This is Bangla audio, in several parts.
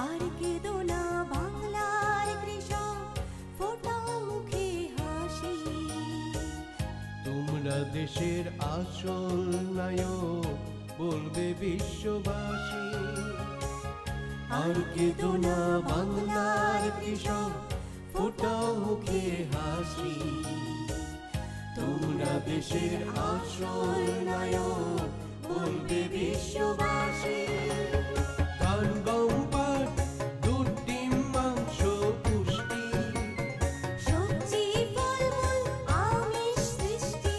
আর কেঁদো না বাংলার কৃষক, ফোটাও মুখে হাসি। তোমরা দেশের আসল নায়ক, বলবে বিশ্ববাসী। আর কেঁদো না বাংলার কৃষক, ফোটাও মুখে হাসি। তোমরা দেশের আসল নায়ক, বলবে বিশ্ববাসী। ধান গম পাট দুধ ডিম মাংস পুষ্টি, সবজি ফলমূল আমিষ সৃষ্টি।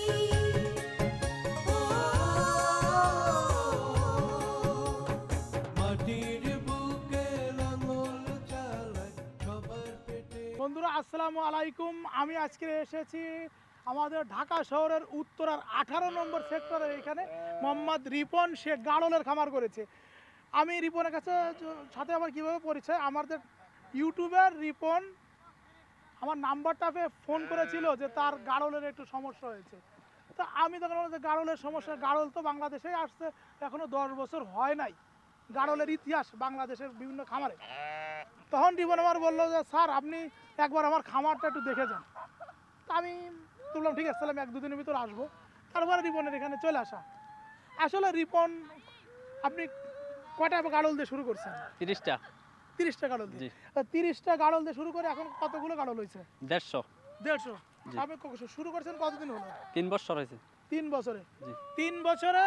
মাটির বুকে লাঙল চালায় সবার পেটে। বন্ধুরা আসসালামু আলাইকুম। আমি আজকে এসেছি আমাদের ঢাকা শহরের উত্তরার 18 নম্বর সেক্টরের এখানে মোহাম্মদ রিপন, সে গাড়লের খামার করেছে। আমি রিপনের কাছে সাথে আমার কীভাবে পরিচয়, আমাদের ইউটিউবের রিপন আমার নাম্বারটা পেয়ে ফোন করেছিল যে তার গাড়লের একটু সমস্যা হয়েছে। তো আমি তখন বললাম যে গাড়লের সমস্যা, গাড়ল তো বাংলাদেশেই আসছে, এখনও 10 বছর হয় নাই গাড়লের ইতিহাস বাংলাদেশের বিভিন্ন খামারে। তখন রিপন আমার বললো যে স্যার আপনি একবার আমার খামারটা একটু দেখে যান। তা আমি বললাম ঠিক আছে, আমি 1-2 দিনের ভিতর আসবো। তারপরে রিপনের এখানে চলে আসা। আসলে রিপন আপনি কয়টা গাড়ল দিয়ে শুরু করছেন? 30টা 30টা গাড়ল দিয়ে। জি। 30টা গাড়ল দিয়ে শুরু করে এখন কতগুলো গাড়ল হয়েছে? 150 150। জি। আপনি শুরু করেছেন কতদিন হলো? 3 বছর হয়েছে 3 বছরে। জি। 3 বছরে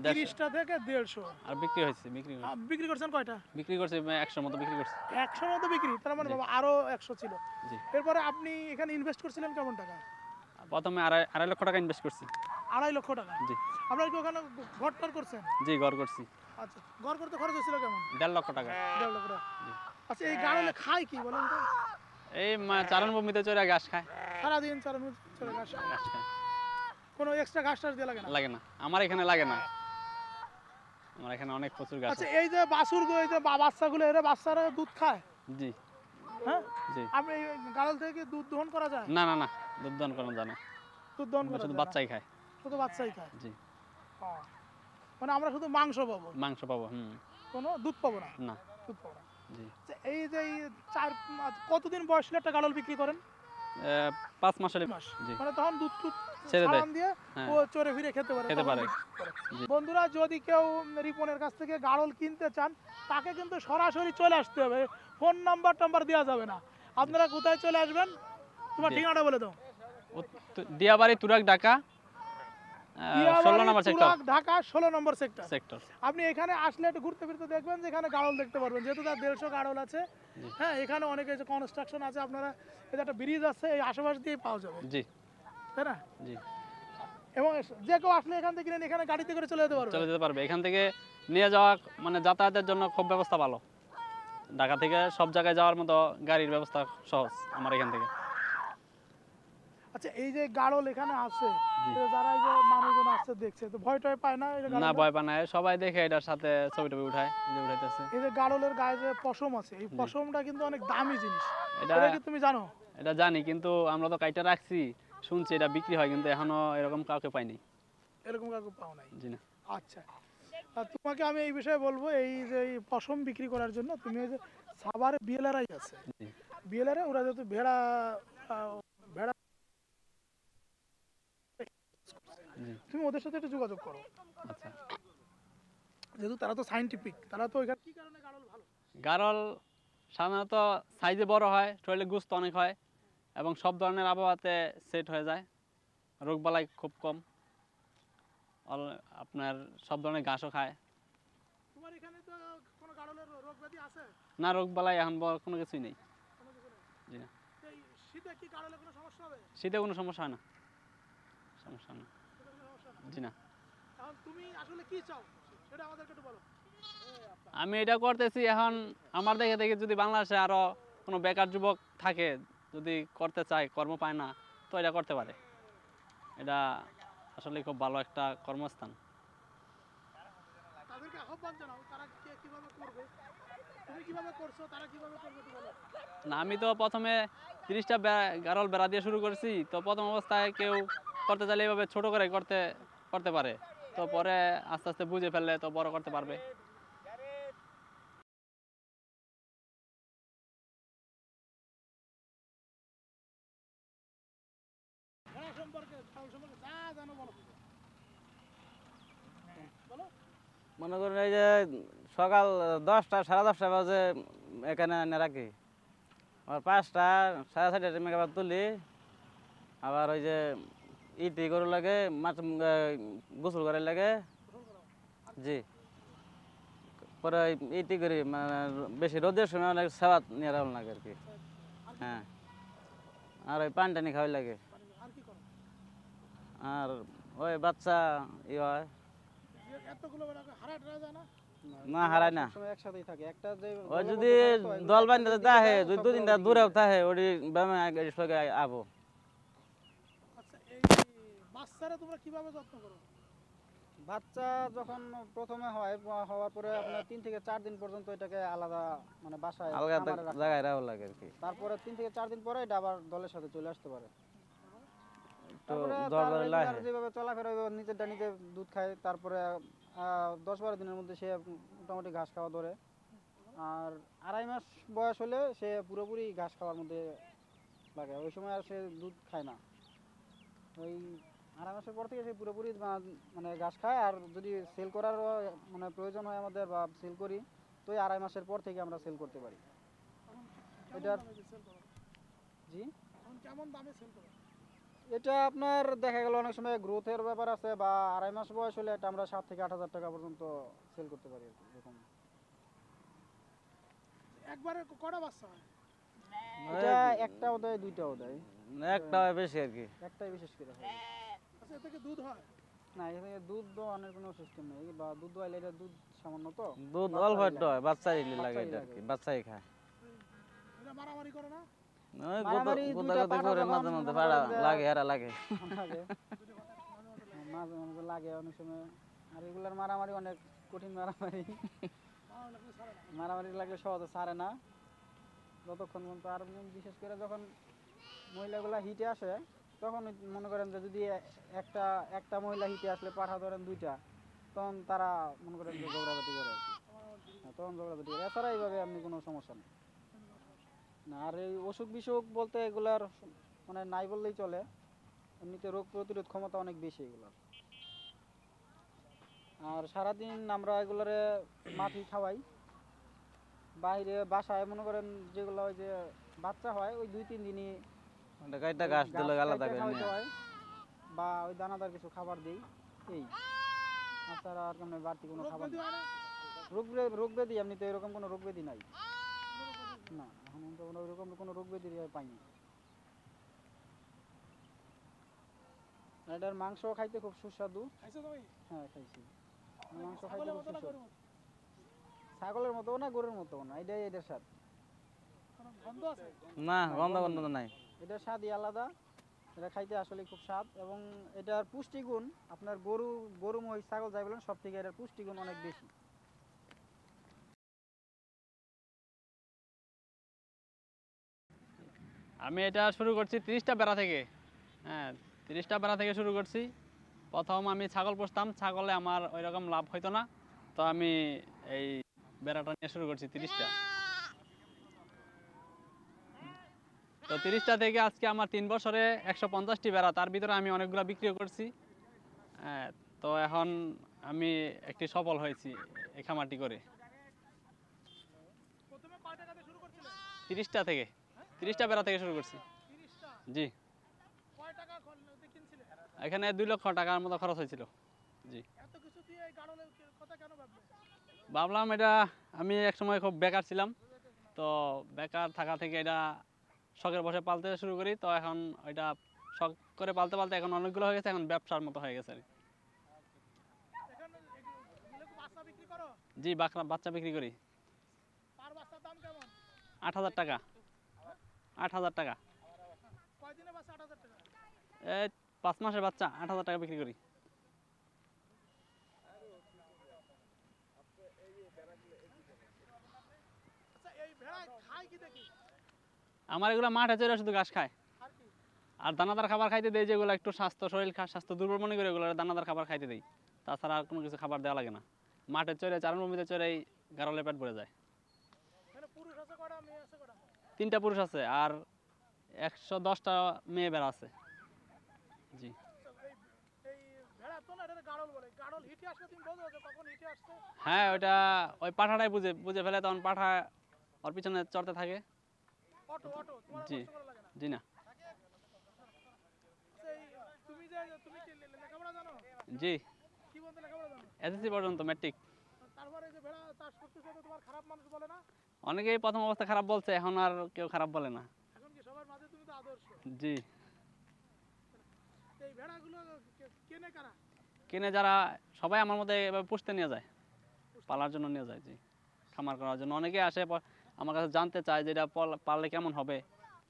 150 30টা থেকে 150। আর বিক্রি হয়েছে বিক্রি করছেন কয়টা? বিক্রি করছে 100 মতো বিক্রি করছে 100 মতো বিক্রি, তার মানে জি। বাবা আরো 100 ছিল। জি। এরপরে আপনি এখানে ইনভেস্ট করছিলেন কেমন টাকা? প্রথমে আড়াই লক্ষ টাকা ইনভেস্ট করছি 2.5 লক্ষ টাকা। জি। আপনারা কি ওখানে ঘর করছেন? জি ঘর করছি আচ্ছা, ঘর করতে খরচ হয়েছিল কেমন? 1.5 লক্ষ টাকা 1.5 লক্ষ টাকা। জি। আচ্ছা, এই গাড়লে খায় কি বলেন তো? এই চারণ ভূমিতে চড়ে ঘাস খায় সারাদিন চালানো চলে ঘাস খায়। ঘাস খায় কোনো এক্সট্রা ঘাস টাস দিয়ে লাগে না? লাগে না, আমার এখানে লাগে না, আমার এখানে অনেক প্রচুর ঘাস আচ্ছা, আছে। এই যে বাছুর এই যে বাচ্চাগুলো, এরা বাচ্চারা দুধ খায়? জি হ্যাঁ, জি। আপনি এই গাড়ল থেকে কি দুধ দহন করা যায়? না না না, দুধ দান করানো জানে, দুধ দহন করা শুধু যায় না? বাচ্চাই খায়। শুধু বাচ্চাই খায়। জি। ও, মানে আমরা শুধু মাংস পাবো, মাংস পাবো। কোনো দুধ পাবো না? না। দুধ পাবো না। জি। আচ্ছা, এই যে এই কতদিন বয়স হলে একটা গাড়ল বিক্রি করেন? 5 মাস হলে। মাস। জি। মানে তখন দুধ টুধ ছেড়ে দেয়। ছাড়ান দিয়ে হ্যাঁ। ও চড়ে ফিরে খেতে পারে, খেতে তখন পারে। বিক্রি করে। জি। বন্ধুরা যদি কেউ রিপনের কাছ থেকে গাড়ল কিনতে চান, তাকে কিন্তু সরাসরি চলে আসতে হবে, ফোন নাম্বার দেওয়া যাবে না। আপনারা কোথায় চলে আসবেন, তোমার জি। ঠিকানাটা বলে দাও। দিয়াবাড়ি তুরাগ ঢাকা 16 নম্বর সেক্টর। তুরাগ, ঢাকা 16 নম্বর সেক্টর। আপনি এখানে আসলে একটু ঘুরতে ফিরতে দেখবেন যে এখানে গাড়ল দেখতে পারবেন, যেহেতু তার 150 গাড়ল আছে। জি। হ্যাঁ, এখানে অনেক এই যে কনস্ট্রাকশন আছে, আপনারা এই যে একটা ব্রিজ আছে, এই আশেপাশ দিয়ে পাওয়া যাবে, জি তাই না? জি। এবং যে কেউ আসলে এখান থেকে কিনেন, এখানে গাড়িতে করে চলে যেতে পারবে। চলে যেতে পারবে, এখান থেকে নিয়ে যাওয়া মানে যাতায়াতের জন্য খুব ব্যবস্থা ভালো। ঢাকা থেকে সব জায়গায় যাওয়ার মতো গাড়ির ব্যবস্থা সহজ আমার এখান থেকে। আচ্ছা, এই যে গাড়ল এখানে আছে, জি। এই যে যারা এই যে মানুষজন আসছে দেখছে, তো ভয় টয় পায় না? এই যে না, গাড়ল, ভয় পায় না, সবাই দেখে এটার সাথে ছবি টবি উঠায়, এই যে উঠাইতেছে। এই যে গাড়লের গায়ে যে পশম আছে, এই জি। পশমটা কিন্তু অনেক দামি জিনিস। এটা এটা কি তুমি জানো? এটা জানি, কিন্তু আমরা তো কাইটা রাখছি, শুনছি এটা বিক্রি হয়, কিন্তু এখনো এরকম কাউকে পাইনি। এরকম কাউকে পাও নাই? জি না। আচ্ছা, আর তোমাকে আমি এই বিষয়ে বলবো, এই যে এই পশম বিক্রি করার জন্য তুমি এই যে সাভারে বিএলআরআই আছে, জি। বিএলআরআই ওরা যেহেতু ভেড়া ভেড়া, জি। তুমি ওদের সাথে একটু যোগাযোগ করো, আচ্ছা। যেহেতু তারা তো সায়েন্টিফিক, তারা তো ওইখানে কি কারণে গাড়ল ভালো? গারল সাধারণত সাইজে বড় হয়, শরীরে গোস্ত অনেক হয় এবং সব ধরনের আবহাওয়াতে সেট হয়ে যায়, রোগবালাই খুব কম, আপনার সব ধরনের ঘাসও খায় তোমার এখানে তো কোনো গাড়লের রোগ ব্যাধি আছে? না, রোগবালাই এখন কোনো কিছুই নেই। কোনো কিছু নেই? জি না। এই শীতে কি গাড়লে কোনো সমস্যা হবে? শীতে কোনো সমস্যা হয় না, সমস্যা না। শীতে কোনো সমস্যা না? জি না। এখন তুমি আসলে কি চাও সেটা আমাদেরকে একটু বলো। আমি এটা করতেছি এখন, আমার দেখে দেখে যদি বাংলাদেশে আরও কোনো বেকার যুবক থাকে, যদি করতে চায়, কর্ম পায় না, তো এটা করতে পারে। এটা আসলে খুব ভালো একটা কর্মস্থান। তাদেরকে আহ্বান জানাও, তারা কিভাবে করবে, তুমি কিভাবে করছো, তারা কিভাবে করবে একটু বলো। না, আমি তো প্রথমে 30টা গারল বেড়া দিয়ে শুরু করছি, তো প্রথম অবস্থায় কেউ করতে চাইলে এইভাবে ছোট করে করতে পারে, তো পরে আস্তে আস্তে বুঝে ফেললে তো বড় করতে পারবে। মনে করেন এই যে সকাল 10টা 10:30 বাজে এখানে এনে রাখি, আবার 5টা 6:30টার টাইমে আবার তুলি, আবার ওই যে ইটি গরু লাগে মাছ গোসল করার লাগে। জি, পরে ওই ইটি করি, মানে বেশি রোদের সময় অনেক সেবা নিয়ে রাখুন লাগে আর কি। হ্যাঁ, আর ওই পানি টানি খাওয়াই লাগে। আর কি করো? আর ওই বাচ্চা হয়, এতগুলো হারায় টারা যায় না? না হারায় না। সবসময় একসাথেই থাকে। একটা যে ওই দলবদ্ধ যদি থাকে তো, এগুলো দল একটা বান্ধে যদি থাকে, যায়, যদি সবগুলো 2-3টা ওদিকে দূরেও যায়। থাকে, ওটি ব্যায়ামে আবো। আচ্ছা, এই বাচ্চারা তোমরা কিভাবে যত্ন করো? বাচ্চা যখন প্রথমে হয়, হওয়ার পরে আপনার 3 থেকে 4 দিন পর্যন্ত এটাকে আলাদা মানে বাসায় আলগা খামারে রাখতে জায়গায় রাখা লাগে আর কি। হয়। তারপরে 3 থেকে 4 দিন পরে এটা আবার দলের সাথে চলে আসতে পারে। তো তারপরে জ্বর তার জ্বর regular লাগে। যেভাবে চলাফেরা ওইভাবে নিজেরটা নিজে দুধ খায়। তারপরে 10-12 দিনের মধ্যে সে মোটামুটি ঘাস খাওয়া ধরে। আর 2.5 মাস বয়স হলে সে পুরোপুরি ঘাস খাওয়ার মধ্যে লাগে। ওই সময় আর সে দুধ খায় না। ওই 2.5 মাসের পর থেকে সে পুরোপুরি মানে ঘাস খায়। আর যদি সেল করার মানে প্রয়োজন হয় আমাদের বা সেল করি, তো ওই 2.5 মাসের পর থেকে আমরা সেল করতে পারি। কেমন এটার- দামে সেল করো? জি, এখন কেমন দামে সেল করো? এটা আপনার দেখা গেল অনেক সময় গ্রোথের ব্যাপার আছে, বা 2.5 মাস বয়স হলে এটা আমরা 7 থেকে 8,000 টাকা পর্যন্ত সেল করতে পারি আর কি, এরকম। একবারে কটা বাচ্চা হয়? এটা একটাও দেয়, দুইটাও দেয়, একটা বেশি আর কি। একটাই বিশেষ করে হয়। আচ্ছা, এ থেকে দুধ হয়? না, এখানে দুধ দোয়ানোর কোনো সিস্টেম নেই, বা দুধ দোয়াইলে এটা দুধ সামান্য তো দুধ বাচ্চারই অল্প একটু লাগে। হয়, বাচ্চাই লাগে বাচ্চাই এটা আর কি, লাগে। বাচ্চাই খায়। এটা মারামারি করে না? ওই মারামারি দুইটা গোদাগাদি পাঠা করে যখন মাঝে মধ্যে মনে পাড়া করেন যে- লাগে, এরা লাগে। লাগে, মাঝে মাঝে লাগে অনেক সময়। আর এগুলার মারামারি অনেক কঠিন মারামারি। মারামারি লাগলে সহজে ছাড়ে না যতক্ষণ পর্যন্ত। আর বিশেষ করে যখন মহিলাগুলা হিটে আসে, তখন ওই মনে করেন যে যদি একটা মহিলা হিটে আসলে পাঠা ধরেন 2টা, তখন তারা মনে করেন যে ঝগড়াঝাটি করে আর কি। হ্যাঁ, তখন ঝগড়াঝাটি করে। এছাড়া এইভাবে এমনি কোনো সমস্যা নেই। না, আর এই অসুখ বিসুখ বলতে এগুলার মানে নাই বললেই চলে। এমনিতে রোগ প্রতিরোধ ক্ষমতা অনেক বেশি এগুলোর। আর সারাদিন আমরা এগুলারে মাটি খাওয়াই। বাইরে বাসায় মনে করেন যেগুলো ওই যে বাচ্চা হয়, ওই 2-3 দিনই ওটা কাইটা ঘাস দিলে আলাদা কাইটে করে খাওয়াইতে নিয়ে। হয়, বা ওই দানাদার কিছু খাবার দিই, এই। তাছাড়া আর কেমন বাড়তি কোনো রোগ খাবার ব্যাধি নেই। হয় না? রোগ ব্যাধি এমনিতে এরকম কোনো রোগ ব্যাধি নাই। না, এখন পর্যন্ত ওইরকম কোনো রোগ ব্যাধি পাইনি। আর এটার মাংস খাইতে খুব সুস্বাদু। খাইছো তুমি? হ্যাঁ, খাইছি। মাংস খাইতে ছাগলের খুব মতো না সুস্বাদু। গরুর মতো? ছাগলের মতো না, গরুর মতো না, এটার স্বাদ। কোনো গন্ধ আছে? না, গন্ধ গন্ধ নাই। এটার স্বাদই আলাদা। এটা খাইতে আসলে খুব স্বাদ, এবং এটার পুষ্টিগুণ আপনার গরু মহিষ ছাগল যাই বলেন, সব থেকে এটার পুষ্টিগুণ অনেক বেশি। আমি এটা শুরু করছি 30টা বেড়া থেকে। হ্যাঁ, 30টা বেড়া থেকে শুরু করছি। প্রথম আমি ছাগল পুষতাম, ছাগলে আমার ওই রকম লাভ হইতো না, তো আমি এই বেড়াটা নিয়ে শুরু করছি 30টা। তো 30টা থেকে আজকে আমার 3 বছরে 150টি বেড়া, তার ভিতরে আমি অনেকগুলো বিক্রি করছি। হ্যাঁ, তো এখন আমি একটি সফল হয়েছি এই খামারটি করে। প্রথমে কয় টাকা দিয়ে শুরু করছিলে? 30টা থেকে, 30টা বেড়া থেকে শুরু করছি। 30টা? জি, কয় টাকা কিনছিলে? এখানে 2 লক্ষ টাকার মতো খরচ হয়েছিল। জি, এত কিছু দিয়ে এই গাড়লের কথা কেন ভাবলে? ভাবলাম এটা, আমি একসময় খুব বেকার ছিলাম, তো বেকার থাকা থেকে এটা শখের বসে পালতে শুরু করি। তো এখন ওইটা শখ করে পালতে পালতে এখন অনেকগুলো হয়ে গেছে, এখন ব্যবসার মতো হয়ে গেছে আর কি। এখানে এগুলো কি বাচ্চা বিক্রি করো? জি, বাচ্চা বিক্রি করি। পার বাচ্চার দাম কেমন? 8,000 টাকা। 8,000 টাকা। কয়দিনে বাচ্চা 8,000 টাকা? এই 5 মাসের বাচ্চা 8,000 টাকা বিক্রি করি। আচ্ছা, এই ভেড়া খায় কি দেখি? আমার এগুলো মাঠে চড়ে শুধু ঘাস খায়, আর কি? আর দানাদার খাবার খাইতে দেই, যেগুলো একটু স্বাস্থ্য দুর্বল মনে করে, এগুলো দানাদার খাবার খাইতে দেই। তাছাড়া আর কোনো কিছু খাবার দেওয়া লাগে না। মাঠে চড়ে চারণভূমিতে চড়েই গারলে পেট ভরে যায়। এখানে পুরুষ আছে কয়টা, মেয়ে আছে কয়টা? 3টা পুরুষ আছে আর 110টা মেয়ে বেড়া আছে। জি, আচ্ছা, এই এই ভেড়া তো না, এটা গাঢ় গাড়ল বলে? গাড়ল হিটে আসলে তুমি বোঝো যে কখন হিটে আসছে? হ্যাঁ ওইটা ওই পাঠাটাই বুঝে বুঝে ফেলে, তখন পাঠা ওর পিছনে চড়তে থাকে। অটো অটো তোমার জি কষ্ট করা লাগে না? জি না। সেই তুমি যে তুমি কি লেখাপড়া জানো? জি কি বলতে লেখাপড়া জানো? এসএসসি পর্যন্ত ম্যাট্রিক। তারপরে যে ভেড়া চাষ করতেছে তো তোমার খারাপ মানুষ বলে না? অনেকেই প্রথম অবস্থা খারাপ বলছে, এখন আর কেউ খারাপ বলে না। এখন কি সবার মাঝে তুমি তো আদর্শ। জি এই ভেড়াগুলো কেনে কারা? কিনে যারা সবাই আমার মধ্যে এভাবে পুষতে নিয়ে যায়, পালার জন্য নিয়ে যায়। জি খামার করার জন্য অনেকে আসে আমার কাছে জানতে চায় যে এটা পাললে কেমন হবে,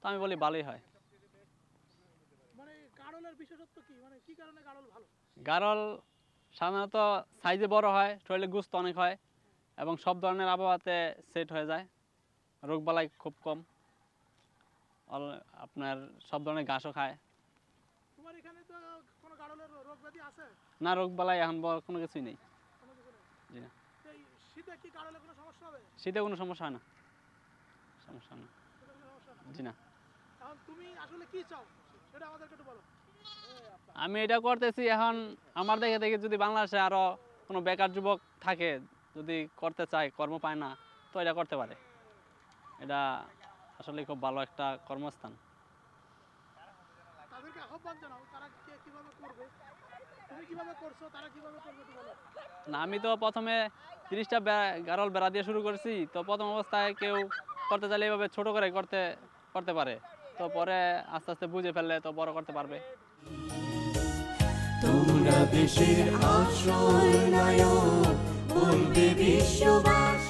তো আমি বলি ভালোই হয়। মানে গাড়লের বিশেষত্ব কি? মানে কি কারণে গাড়ল ভালো? গারল সাধারণত সাইজে বড় হয়, শরীরে গোস্ত অনেক হয় এবং সব ধরনের আবহাওয়াতে সেট হয়ে যায়, রোগবালাই খুব কম, আপনার সব ধরনের ঘাসও খায় তোমার এখানে তো কোনো গাড়লের রোগ ব্যাধি আছে? না, রোগবালাই এখন কোনো কিছুই নেই। কোনো কিছু নেই। জি না, এই শীতে কি গাড়লে কোনো সমস্যা হবে? শীতে কোনো সমস্যা হয় না, সমস্যা না। শীতে কোনো সমস্যা না। জি না, এখন তুমি আসলে কি চাও সেটা আমাদেরকে একটু বলো। আমি এটা করতেছি এখন আমার দেখে দেখে যদি বাংলাদেশে আরও কোনো বেকার যুবক থাকে, যদি করতে চায় কর্ম পায় না, তো এটা করতে পারে। এটা আসলে খুব ভালো একটা কর্মস্থান। তাদেরকে আহ্বান জানাও, তারা কিভাবে করবে, তুমি কিভাবে করছো, তারা কিভাবে করবে একটু বলো। না আমি তো প্রথমে 30টা গারল বেড়া দিয়ে শুরু করছি, তো প্রথম অবস্থায় কেউ করতে চাইলে এইভাবে ছোট করে করতে পারে, তো পরে আস্তে আস্তে বুঝে ফেললে তো বড় করতে পারবে। তোমরা দেশের আসল নায়ক, বলবে বিশ্ববাসী।